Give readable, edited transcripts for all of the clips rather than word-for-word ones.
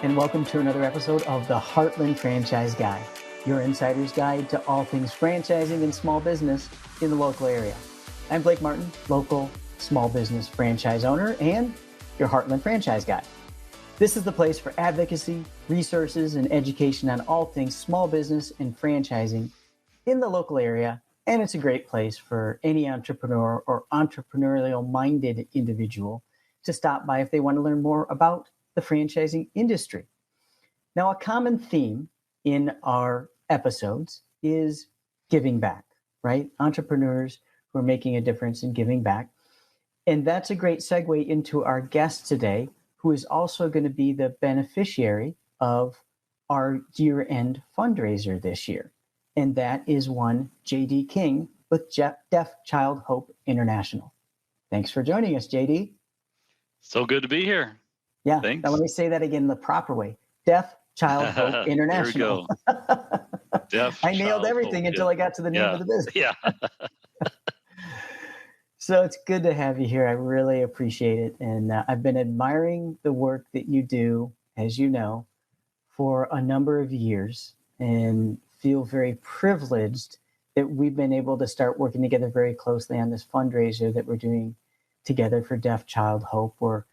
and welcome to another episode of the Heartland Franchise Guide, your insider's guide to all things franchising and small business in the local area. I'm Blake Martin, local small business franchise owner and your Heartland Franchise Guide. This is the place for advocacy, resources, and education on all things small business and franchising in the local area, and it's a great place for any entrepreneur or entrepreneurial-minded individual to stop by if they want to learn more about the franchising industry. Now, a common theme in our episodes is giving back, right? Entrepreneurs who are making a difference in giving back. And that's a great segue into our guest today, who is also going to be the beneficiary of our year-end fundraiser this year. And that is one JD King with Deaf Child Hope International. Thanks for joining us, JD. So good to be here. Yeah. Thanks. Now let me say that again the proper way. Deaf Child Hope International. There we go. Deaf I nailed everything until I got to the name of the business. Yeah. So it's good to have you here. I really appreciate it. And I've been admiring the work that you do, as you know, for a number of years and feel very privileged that we've been able to start working together very closely on this fundraiser that we're doing together for Deaf Child Hope. We're a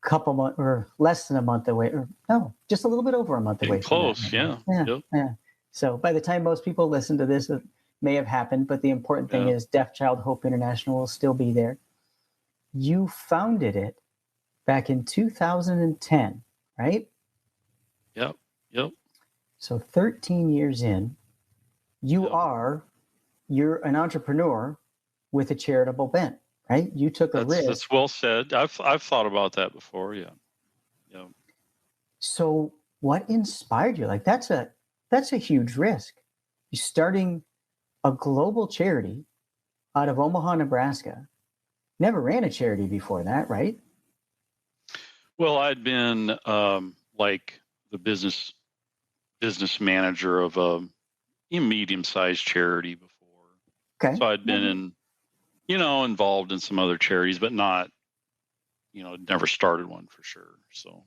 couple months or less than a month away, or no, just a little bit over a month away. Close, yeah. Yeah. So by the time most people listen to this, it may have happened, but the important thing is Deaf Child Hope International will still be there. You founded it back in 2010, right? Yep. So 13 years in, you're an entrepreneur with a charitable bent, right? You took a risk. That's well said. I've thought about that before. Yeah. So what inspired you? Like that's a huge risk. You're starting a global charity out of Omaha, Nebraska. Never ran a charity before that, right? Well, I'd been like the business manager of a medium-sized charity before. Okay. So I'd been involved in some other charities, but not, never started one for sure. So,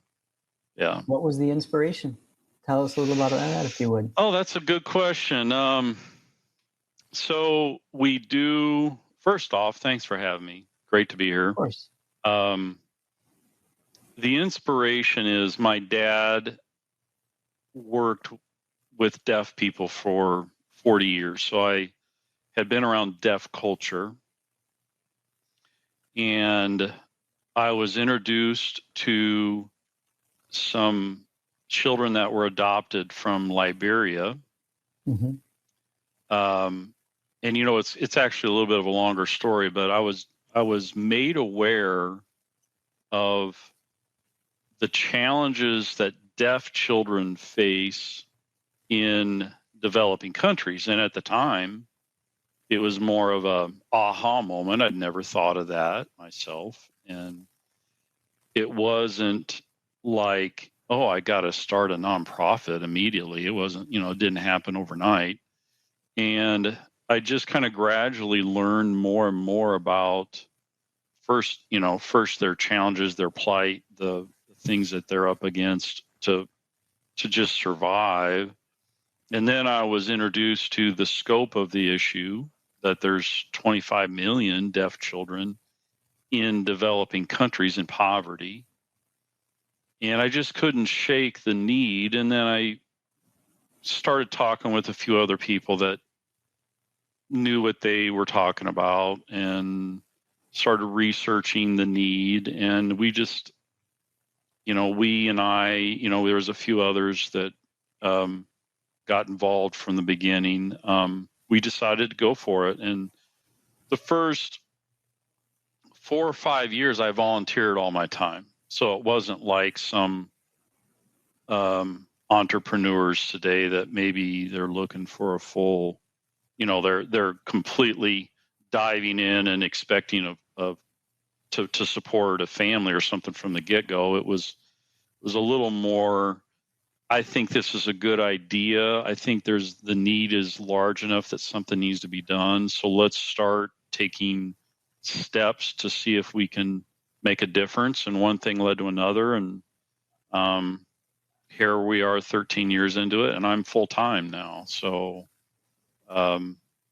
yeah. What was the inspiration? Tell us a little about that, if you would. Oh, that's a good question. So we do, first off, thanks for having me. Great to be here. Of course. The inspiration is my dad worked with deaf people for 40 years. So I had been around deaf culture, and I was introduced to some children that were adopted from Liberia. Mm-hmm. And it's actually a little bit of a longer story, but I was made aware of the challenges that deaf children face in developing countries. And at the time, it was more of a aha moment. I'd never thought of that myself. And it wasn't like, oh, I got to start a nonprofit immediately. It wasn't, it didn't happen overnight. And I just kind of gradually learned more and more about first their challenges, their plight, the things that they're up against to just survive. And then I was introduced to the scope of the issue, that there's 25 million deaf children in developing countries in poverty. And I just couldn't shake the need. And then I started talking with a few other people that knew what they were talking about and started researching the need. And we just, we and I, there was a few others that got involved from the beginning. We decided to go for it. And the first 4 or 5 years, I volunteered all my time. So it wasn't like some entrepreneurs today that maybe they're looking for a full, they're completely diving in and expecting to support a family or something from the get-go. It was a little more, I think this is a good idea. I think the need is large enough that something needs to be done. So let's start taking steps to see if we can make a difference. And one thing led to another. And here we are 13 years into it, and I'm full time now. So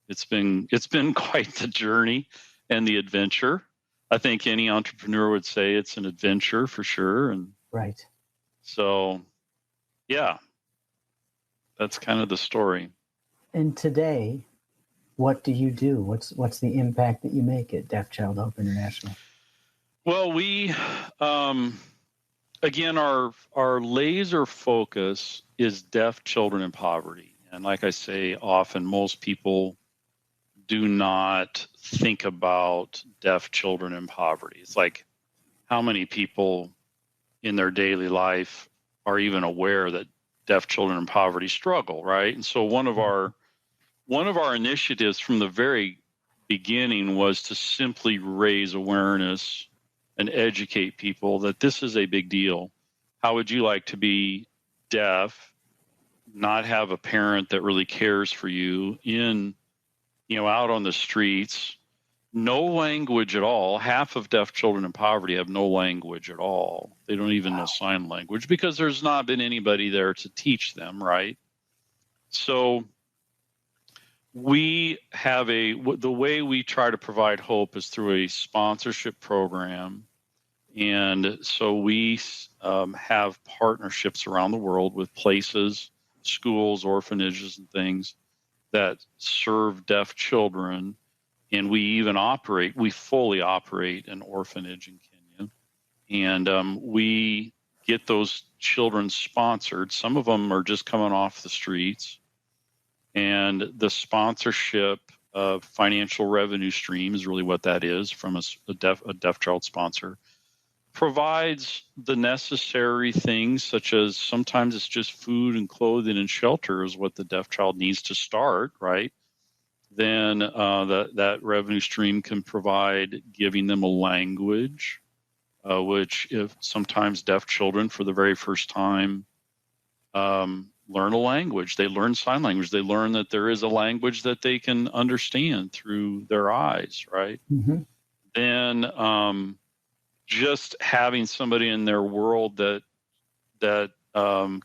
it's been quite the journey and the adventure. I think any entrepreneur would say it's an adventure for sure. And right. So, yeah, that's kind of the story. And today, what do you do? What's the impact that you make at Deaf Child Hope International? Well, we again, our laser focus is deaf children in poverty. And like I say, often most people do not think about deaf children in poverty. It's like, how many people in their daily life are even aware that deaf children in poverty struggle, right? And so one of our initiatives from the very beginning was to simply raise awareness and educate people that this is a big deal. How would you like to be deaf, not have a parent that really cares for you, out on the streets, no language at all? Half of deaf children in poverty have no language at all. They don't even know sign language because there's not been anybody there to teach them, right? So we have the way we try to provide hope is through a sponsorship program. And so we have partnerships around the world with places, schools, orphanages, and things that serve deaf children. And we fully operate an orphanage in Kenya. And we get those children sponsored. Some of them are just coming off the streets. And the sponsorship of financial revenue stream is really what that is from a deaf child sponsor. Provides the necessary things, such as sometimes it's just food and clothing and shelter is what the deaf child needs to start, right? Then that revenue stream can provide giving them a language, which if sometimes deaf children for the very first time learn a language. They learn sign language. They learn that there is a language that they can understand through their eyes, right? Mm-hmm. Then just having somebody in their world that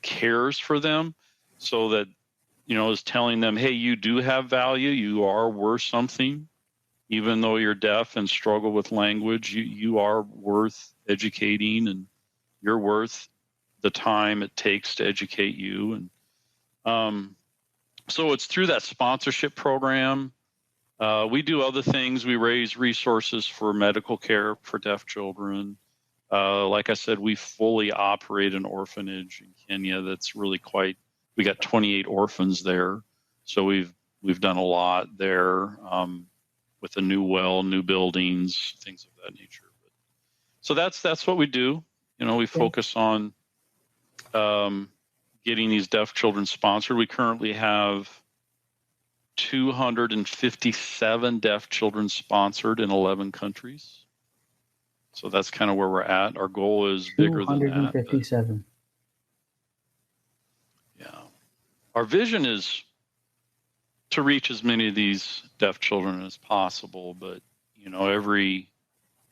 cares for them, so that is telling them, hey, you do have value, you are worth something, even though you're deaf and struggle with language. You are worth educating, and you're worth the time it takes to educate you. And so it's through that sponsorship program. We do other things. We raise resources for medical care for deaf children. Like I said, we fully operate an orphanage in Kenya that's really we got 28 orphans there. So we've done a lot there with a new well, new buildings, things of that nature. So that's what we do. We focus on getting these deaf children sponsored. We currently have 257 deaf children sponsored in 11 countries. So that's kind of where we're at. Our goal is bigger than that. 257. Yeah. Our vision is to reach as many of these deaf children as possible, but every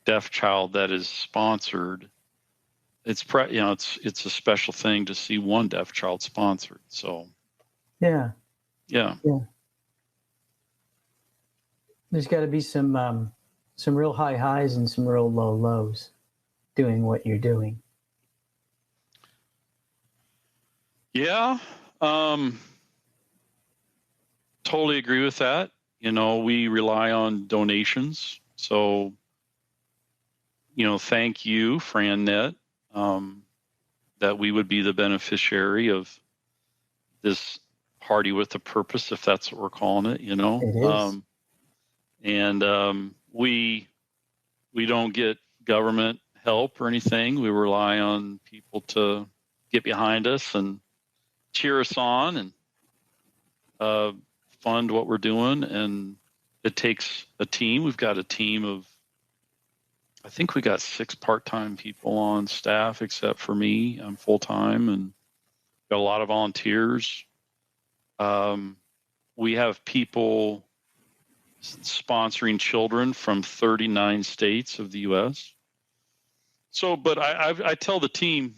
deaf child that is sponsored, it's a special thing to see one deaf child sponsored. So yeah. There's got to be some real high highs and some real low lows doing what you're doing. Yeah, totally agree with that. We rely on donations. So, thank you, FranNet, that we would be the beneficiary of this party with a purpose, if that's what we're calling it, It is. And we don't get government help or anything. We rely on people to get behind us and cheer us on and fund what we're doing. And it takes a team. We've got a team of, I think we got 6 part-time people on staff, except for me. I'm full-time, and got a lot of volunteers. We have people sponsoring children from 39 states of the U.S. So, but I tell the team,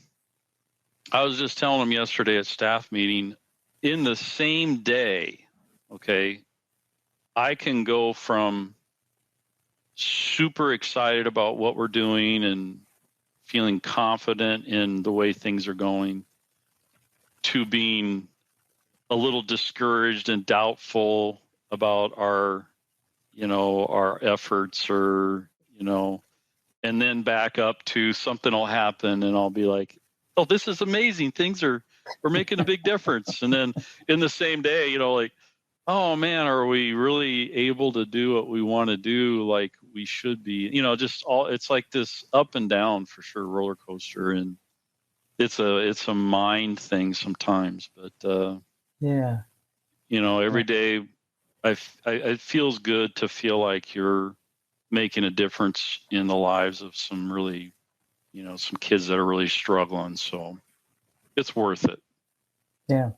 I was just telling them yesterday at staff meeting, in the same day, okay, I can go from super excited about what we're doing and feeling confident in the way things are going to being a little discouraged and doubtful about our efforts, or, and then back up to something will happen and I'll be like, oh, this is amazing. We're making a big difference. And then in the same day, like, oh man, are we really able to do what we want to do like we should be? Just it's like this up and down for sure, roller coaster. And it's a mind thing sometimes, but Yeah. every day it feels good to feel like you're making a difference in the lives of some really, some kids that are really struggling. So it's worth it. Yeah.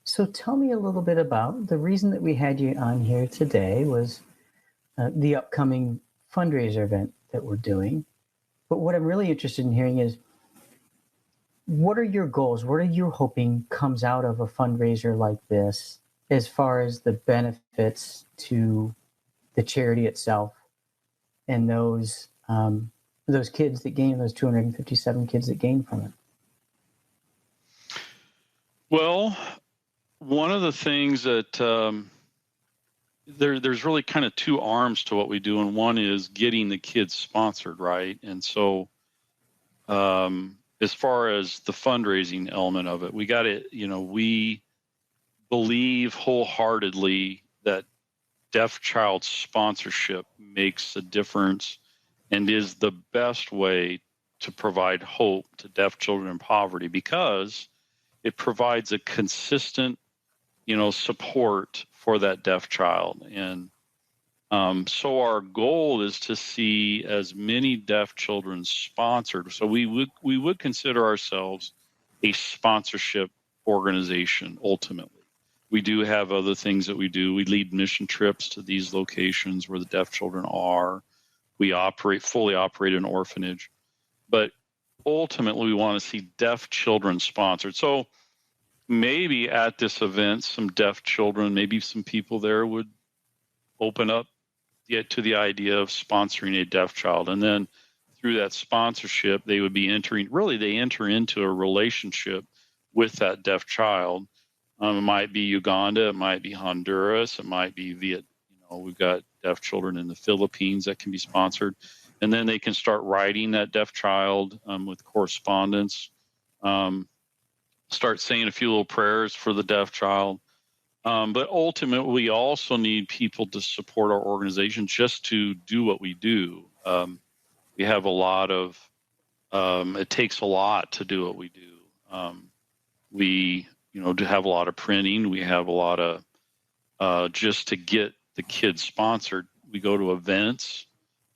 So tell me a little bit about the reason that we had you on here today was the upcoming fundraiser event that we're doing. But what I'm really interested in hearing is, what are your goals? What are you hoping comes out of a fundraiser like this as far as the benefits to the charity itself and those kids that gain, those 257 kids that gain from it? Well, one of the things that there's really kind of two arms to what we do, and one is getting the kids sponsored, right? And so as far as the fundraising element of it, we got to, we believe wholeheartedly that deaf child sponsorship makes a difference and is the best way to provide hope to deaf children in poverty, because it provides a consistent, support for that deaf child. And so our goal is to see as many deaf children sponsored. So we would consider ourselves a sponsorship organization ultimately. We do have other things that we do. We lead mission trips to these locations where the deaf children are. We fully operate an orphanage. But ultimately, we want to see deaf children sponsored. So maybe at this event, some deaf children, maybe some people there would open up to the idea of sponsoring a deaf child. And then through that sponsorship, they would be they enter into a relationship with that deaf child. It might be Uganda, it might be Honduras, it might be Vietnam. We've got deaf children in the Philippines that can be sponsored. And then they can start writing that deaf child with correspondence, start saying a few little prayers for the deaf child. But ultimately, we also need people to support our organization just to do what we do. We have a lot of, it takes a lot to do what we do. We, to have a lot of printing. We have a lot of, just to get the kids sponsored. We go to events.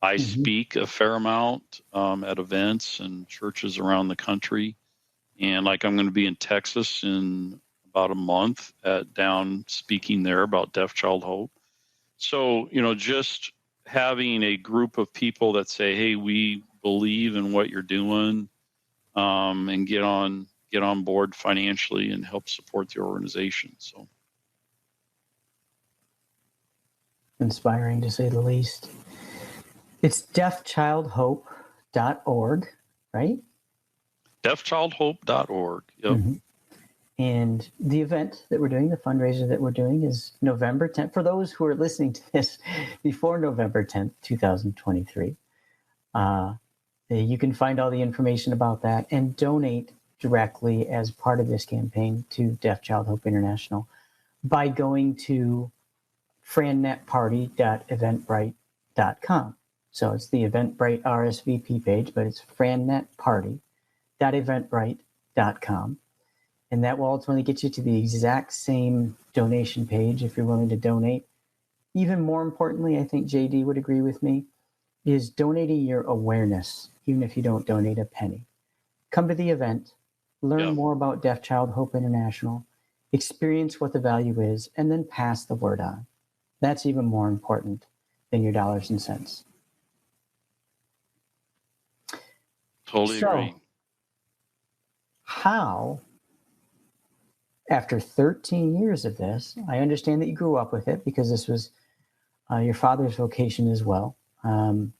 I speak a fair amount at events and churches around the country. And like I'm going to be in Texas in about a month down speaking there about Deaf Child Hope. So, just having a group of people that say, hey, we believe in what you're doing, and get on board financially and help support the organization. So Inspiring, to say the least. It's deafchildhope.org, right? deafchildhope.org. Yep. Mm-hmm. And the event that we're doing, the fundraiser that we're doing, is November 10th. For those who are listening to this before November 10th, 2023, you can find all the information about that and donate directly as part of this campaign to Deaf Child Hope International by going to FranNetParty.eventbrite.com. So it's the Eventbrite RSVP page, but it's FranNetParty.eventbrite.com. And that will ultimately get you to the exact same donation page if you're willing to donate. Even more importantly, I think JD would agree with me, is donating your awareness, even if you don't donate a penny. Come to the event, learn more about Deaf Child Hope International, experience what the value is, and then pass the word on. That's even more important than your dollars and cents. Totally agree. how, after 13 years of this, I understand that you grew up with it because this was your father's vocation as well. How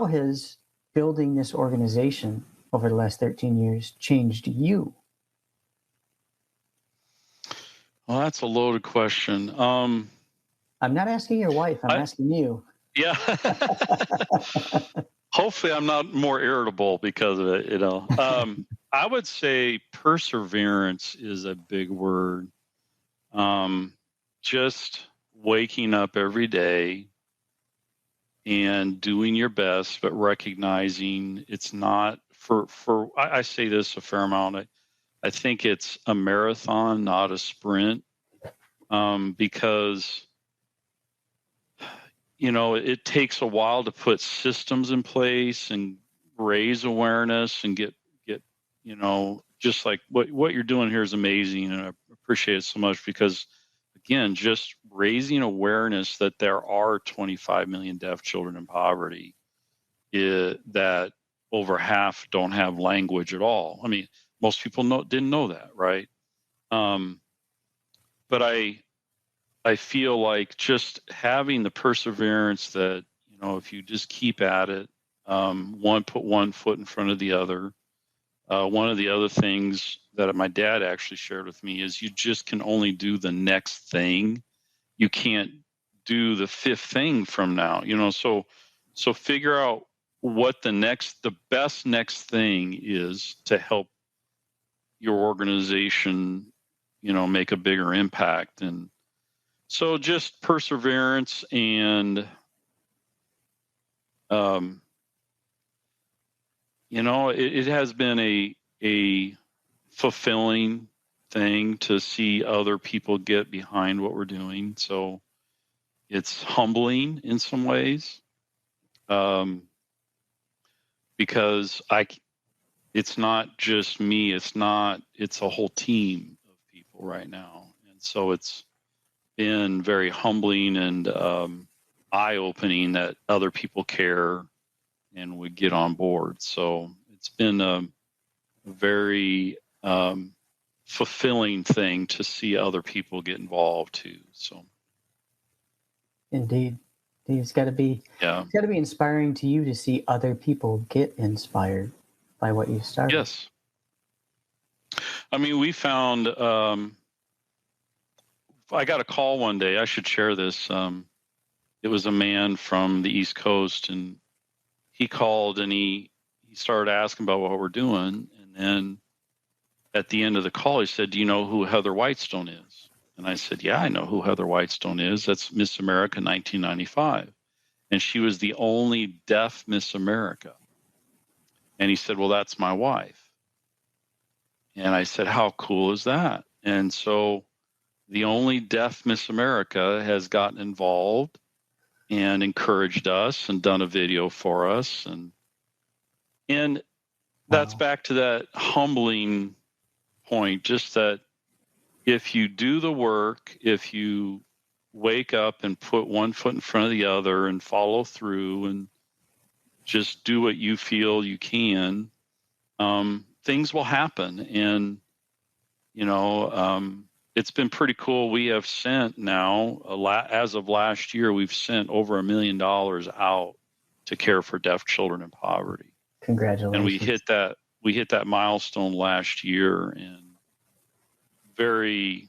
has building this organization over the last 13 years changed you? Well, that's a loaded question. I'm not asking your wife, I'm asking you. Yeah. Hopefully I'm not more irritable because of it, you know. I would say perseverance is a big word. Just waking up every day and doing your best, but recognizing it's not I say this a fair amount. I think it's a marathon, not a sprint, because you know, it takes a while to put systems in place and raise awareness and get, you know, just like what you're doing here is amazing. And I appreciate it so much because, again, just raising awareness that there are 25 million deaf children in poverty, that over half don't have language at all. I mean, most people didn't know that, right? But I feel like just having the perseverance that, you know, if you just keep at it, put one foot in front of the other. One of the other things that my dad actually shared with me is you just can only do the next thing. You can't do the fifth thing from now, you know, so figure out what the best next thing is to help your organization, you know, make a bigger impact. And so just perseverance and, you know, it has been a fulfilling thing to see other people get behind what we're doing. So it's humbling in some ways, because it's not just me. It's a whole team of people right now. And so it's been very humbling and eye-opening that other people care and would get on board. So it's been a very fulfilling thing to see other people get involved too. So, Indeed, it's got to be inspiring to you to see other people get inspired by what you started. Yes, I mean, we found. I got a call one day. I should share this. It was a man from the East Coast, and he called and he started asking about what we're doing. And then at the end of the call, he said, "Do you know who Heather Whitestone is?" And I said, "Yeah, I know who Heather Whitestone is. That's Miss America 1995. And she was the only deaf Miss America." And he said, "Well, that's my wife." And I said, "How cool is that?" And so the only deaf Miss America has gotten involved and encouraged us and done a video for us. And that's back to that humbling point, just that if you do the work, if you wake up and put one foot in front of the other and follow through and just do what you feel you can, things will happen. And, you know, it's been pretty cool. We have sent now, as of last year, we've sent over $1 million out to care for deaf children in poverty. Congratulations. And we hit that milestone last year, and very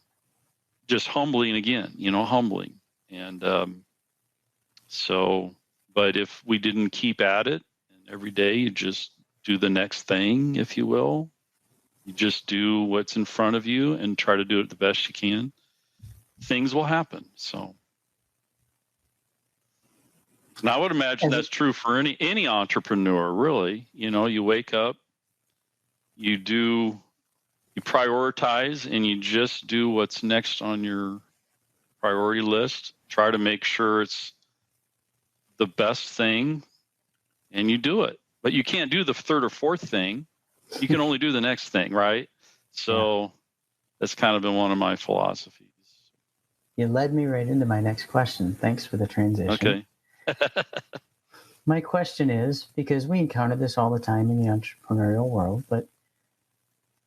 just humbling again, you know, humbling. And but if we didn't keep at it, and every day you just do the next thing, if you will, you just do what's in front of you and try to do it the best you can, things will happen. So, and I would imagine that's true for any entrepreneur, really. You know, you wake up, you prioritize, and you just do what's next on your priority list. Try to make sure it's the best thing, and you do it. But you can't do the third or fourth thing. You can only do the next thing, right? So that's kind of been one of my philosophies. You led me right into my next question. Thanks for the transition. Okay. My question is, because we encounter this all the time in the entrepreneurial world, but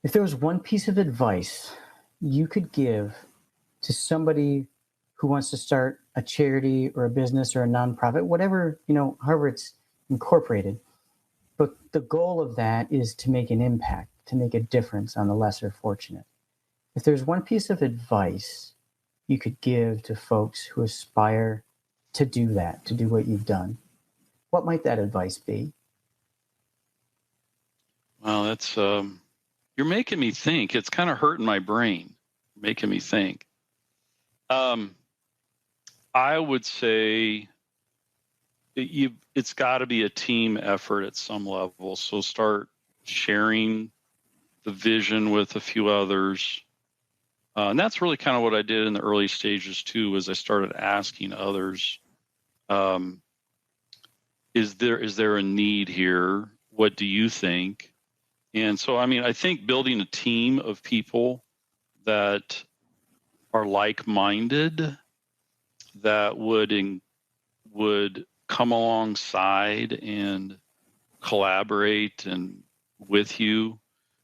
If there was one piece of advice you could give to somebody who wants to start a charity or a business or a nonprofit, whatever, however it's incorporated, but the goal of that is to make an impact, to make a difference on the lesser fortunate. If there's one piece of advice you could give to folks who aspire to do that, to do what you've done, what might that advice be? Well, that's you're making me think. It's kind of hurting my brain, making me think. I would say it's got to be a team effort at some level. So start sharing the vision with a few others. And that's really kind of what I did in the early stages too, was I started asking others, is there a need here? What do you think? And so, I think building a team of people that are like-minded, that would come alongside and collaborate and with you,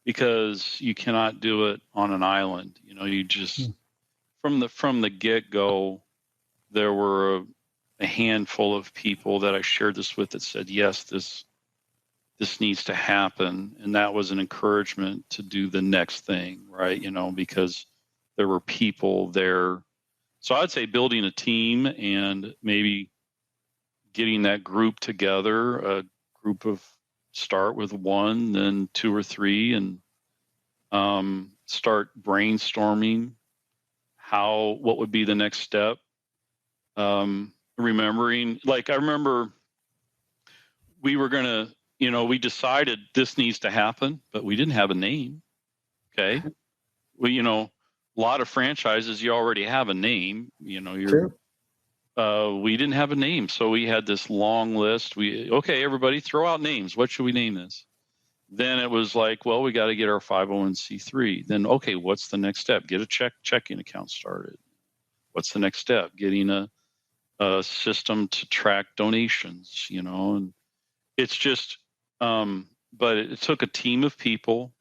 because you cannot do it on an island. You just from the get-go, there were a handful of people that I shared this with that said, yes, this needs to happen. And that was an encouragement to do the next thing, right? Because there were people there. So I'd say building a team and maybe getting that group together, a group of start with one, then two or three, and start brainstorming what would be the next step. Remembering, I remember we were going to, we decided this needs to happen, but we didn't have a name. Okay. We, a lot of franchises, you already have a name, True. We didn't have a name. So we had this long list. Okay, everybody throw out names. What should we name this? Then it was like, well, we got to get our 501c3. Then, okay, what's the next step? Get a checking account started. What's the next step? Getting a system to track donations, and it's just, but it took a team of people,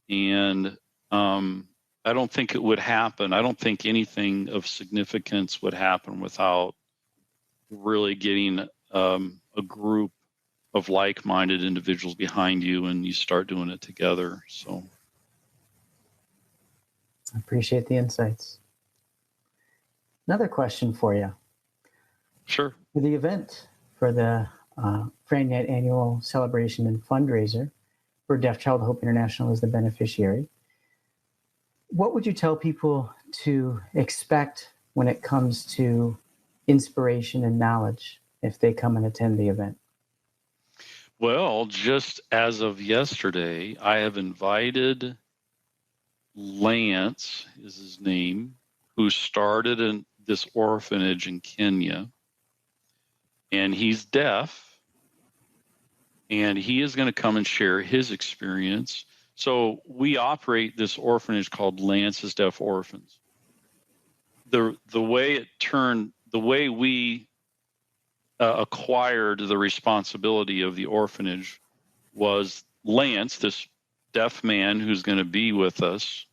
and I don't think it would happen. I don't think anything of significance would happen without really getting a group of like-minded individuals behind you, and you start doing it together. So I appreciate the insights. Another question for you. Sure. For the event, for the FranNet annual celebration and fundraiser, where Deaf Child Hope International is the beneficiary, what would you tell people to expect when it comes to inspiration and knowledge if they come and attend the event? Well, just as of yesterday, I have invited Lance, is his name, who started in this orphanage in Kenya, and he's deaf, and he is going to come and share his experience. So we operate this orphanage called Lance's Deaf Orphans. The way we acquired the responsibility of the orphanage was Lance, this deaf man who's going to be with us,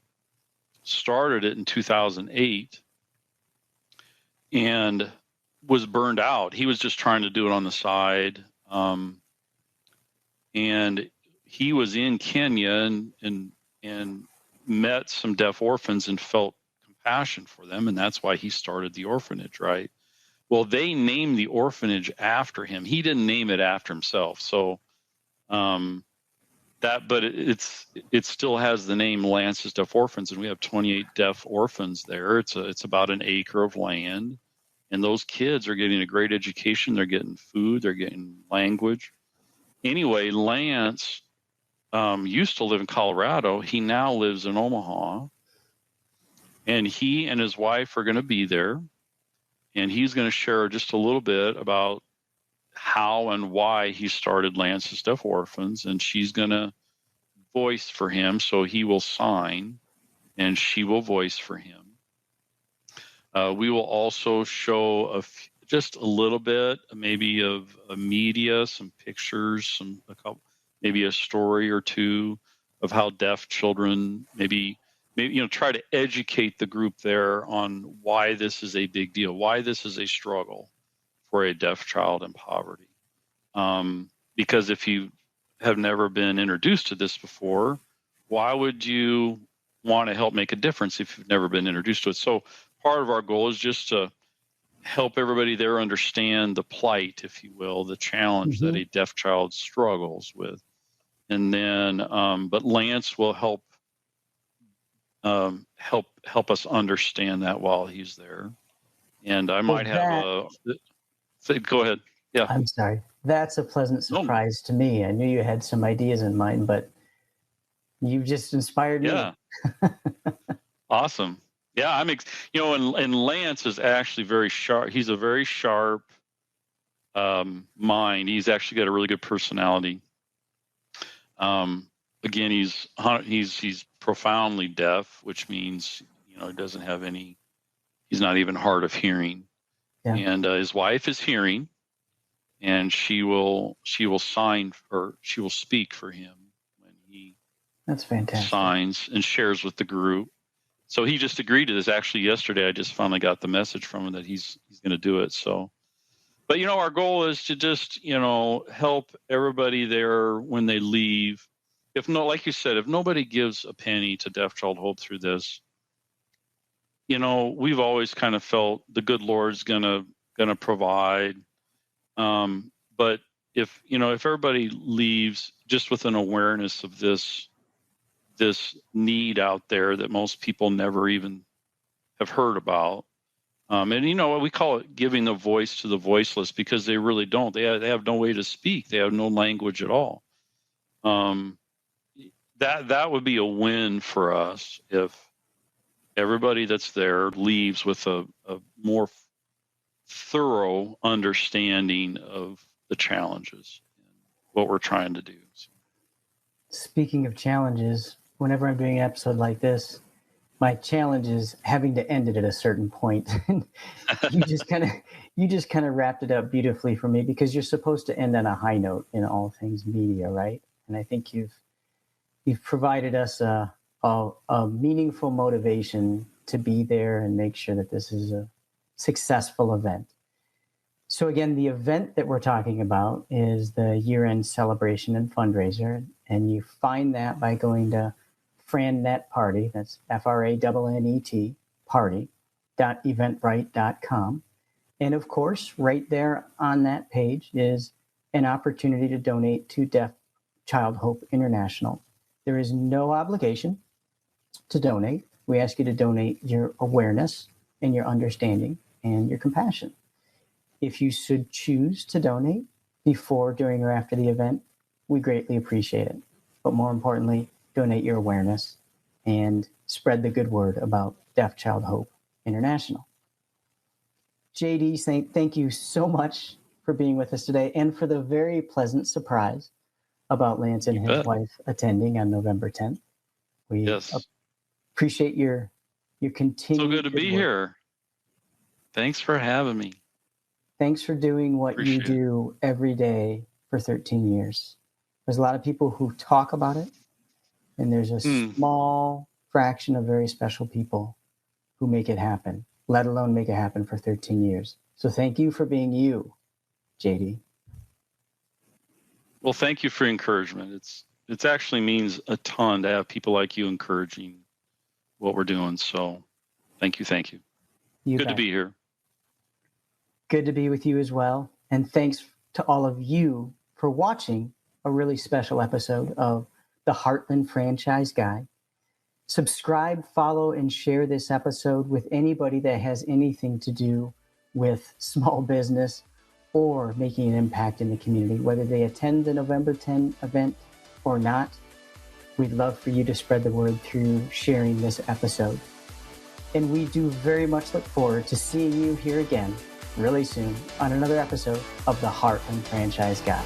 started it in 2008 and was burned out. He was just trying to do it on the side. And he was in Kenya and met some deaf orphans and felt compassion for them. And that's why he started the orphanage, right? Well, they named the orphanage after him. He didn't name it after himself. So but it still has the name Lance's Deaf Orphans, and we have 28 deaf orphans there. It's about an acre of land, and those kids are getting a great education. They're getting food. They're getting language. Anyway, Lance used to live in Colorado. He now lives in Omaha, and he and his wife are going to be there, and he's going to share just a little bit about how and why he started Lance's Deaf Orphans, and she's going to voice for him, so he will sign, and she will voice for him. We will also show just a little bit, maybe of media, some pictures, maybe a story or two of how deaf children maybe try to educate the group there on why this is a big deal, why this is a struggle for a deaf child in poverty. Because if you have never been introduced to this before, why would you want to help make a difference if you've never been introduced to it? So part of our goal is just to help everybody there understand the plight, if you will, the challenge that a deaf child struggles with. And then, but Lance will help us understand that while he's there. And I might have go ahead. Yeah. I'm sorry. That's a pleasant surprise to me. I knew you had some ideas in mind, but you just inspired me. Yeah. Awesome. Yeah, and Lance is actually very sharp. He's a very sharp mind. He's actually got a really good personality. Again, he's profoundly deaf, which means he doesn't have any. He's not even hard of hearing. Yeah. And his wife is hearing, and she will sign or she will speak for him when he That's fantastic. signs and shares with the group. So he just agreed to this. Actually, yesterday I just finally got the message from him that he's going to do it. So, but our goal is to just help everybody there when they leave. If no, like you said, if nobody gives a penny to Deaf Child Hope through this, we've always kind of felt the good Lord's gonna provide. But if everybody leaves just with an awareness of this need out there that most people never even have heard about. And we call it giving the voice to the voiceless, because they really don't. They have no way to speak. They have no language at all. That would be a win for us if everybody that's there leaves with a more thorough understanding of the challenges and what we're trying to do. So. Speaking of challenges, whenever I'm doing an episode like this, my challenge is having to end it at a certain point. you just kind of wrapped it up beautifully for me, because you're supposed to end on a high note in all things media, right? And I think you've provided us a meaningful motivation to be there and make sure that this is a successful event. So again, the event that we're talking about is the year-end celebration and fundraiser, and you find that by going to FranNet Party, that's FRANNET party.eventbrite.com. And of course, right there on that page is an opportunity to donate to Deaf Child Hope International. There is no obligation to donate. We ask you to donate your awareness and your understanding and your compassion. If you should choose to donate before, during, or after the event, we greatly appreciate it. But more importantly, donate your awareness and spread the good word about Deaf Child Hope International. JD, thank you so much for being with us today and for the very pleasant surprise about Lance and his wife attending on November 10th. We appreciate your continued. So good to be here. Thanks for having me. Thanks for doing what you do every day for 13 years. There's a lot of people who talk about it, and there's a small fraction of very special people who make it happen, let alone make it happen for 13 years. So thank you for being you, JD. Well, thank you for encouragement. It actually means a ton to have people like you encouraging what we're doing. So thank you. Good to be here. Good to be with you as well. And thanks to all of you for watching a really special episode of the Heartland Franchise Guy. Subscribe, follow, and share this episode with anybody that has anything to do with small business or making an impact in the community, whether they attend the November 10 event or not. We'd love for you to spread the word through sharing this episode. And we do very much look forward to seeing you here again really soon on another episode of the Heartland Franchise Guy.